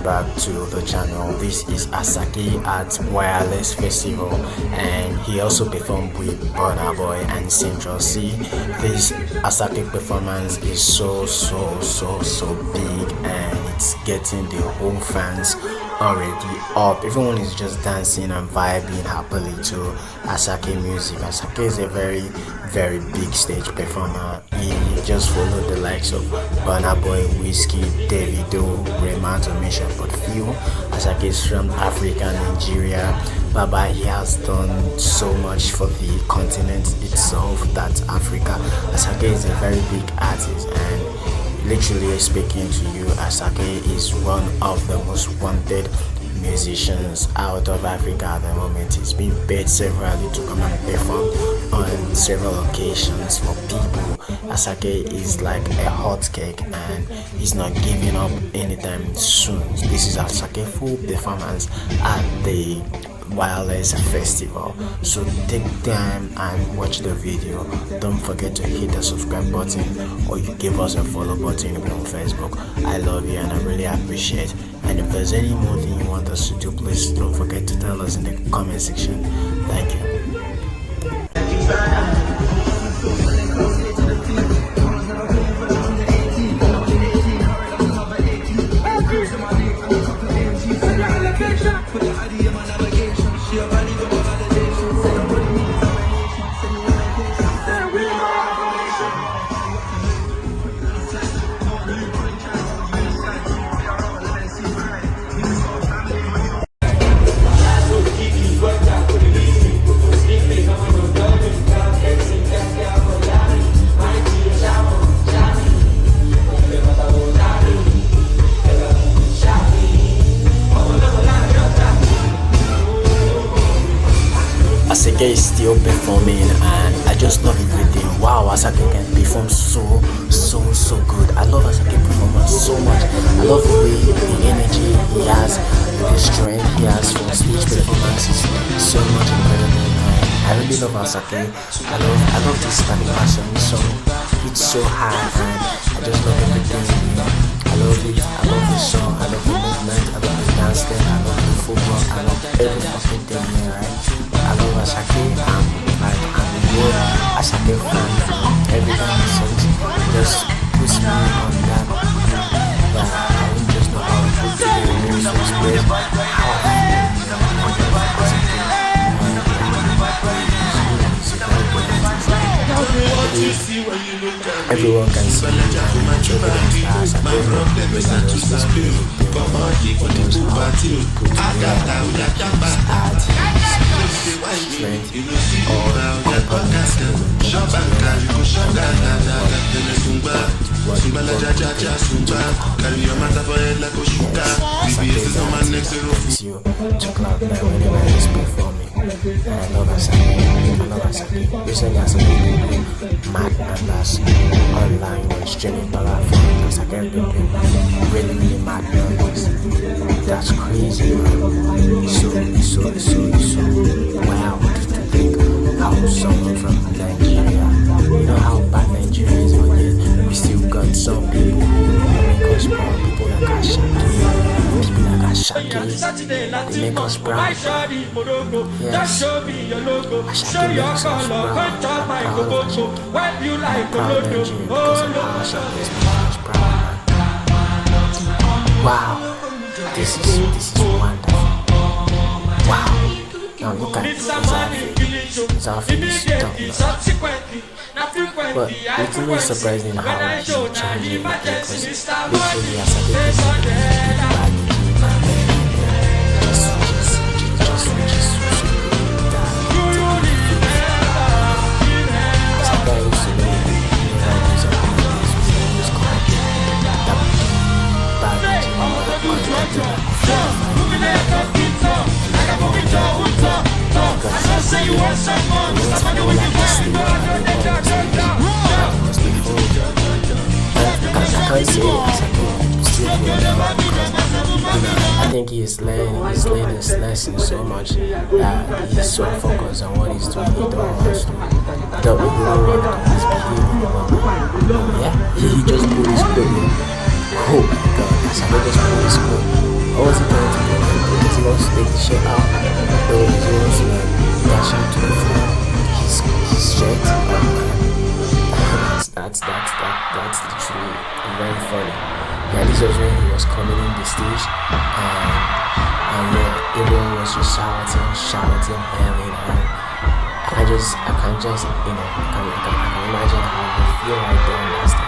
back to the channel. This is Asake at Wireless Festival, and he also performed with Burna Boy and Central C. This Asake performance is so big, and it's getting the whole fans already up. Everyone is just dancing and vibing happily to Asake music. Asake is a very big stage performer. He just followed the likes of Burna Boy, Whiskey, Davido, Rema to mention but few. Asake is from Africa, Nigeria. Baba, he has done so much for the continent itself, that's Africa. Asake is a very big artist, and literally speaking to you, Asake is one of the most wanted musicians out of Africa at the moment. He's been paid severally to come and perform on several occasions for people. Asake is like a hot cake, and he's not giving up anytime soon. This is Asake full performance at the Wireless Festival. So take time and watch the video. Don't forget to hit the subscribe button, or you give us a follow button on Facebook. I love you and I really appreciate. And if there's any more thing you want us to do, please don't forget to tell us in the comment section. Thank you. Asake is still performing, and I just love everything. Wow, Asake can perform so good. I love Asake performance so much. I love the way, the energy he has, the strength he has for stage performances. So much incredible. I really love Asake. I love this type of passion. It's so hard, and I just love everything. I love it. I love the song. I love the movement. I love the dance step. I love the football. I love every fucking thing here, right? I love Asake. I'm a real Asake fan. Every time he sings, just puts me on that. I don't just know how to put together lyrics to express how I feel. Everyone can see you to cloud nine whenever he's performing. And I love Asake. Recently Asake mad numbers online and streaming platform. Asake been doing really mad numbers. That's crazy, man. So wow to think how someone from Nigeria, you know how bad Nigeria is, but yet we still got some people who make us proud. People like Asake, they make us proud. Yes, Asake makes us proud. I'm proud of Asake. I'm proud of Nigeria because of how Asake is making us proud, man. Wow, this is wonderful. Wow. Now look at his outfit. His outfit is top notch. But it's really surprising how he changed it, because literally Asake came in big baggy jeans and just reaches so good that Asake used to know whenever I was up in this, we always call it that baggy jeans that I think he's learning his lesson so much that he's so focused on what he's doing. He don't want to double his behavior. Yeah, he just put his foot in. Oh my god, Asake just put his foot What was he trying to do? Because he wants to take the shirt out. No, he wants to like dash out to the floor. His shirt. Oh man, that's literally very funny. Yeah, this was when he was coming in the stage, and yeah, everyone was just shouting, yelling, and I can just, I can imagine how you feel right there on that stage.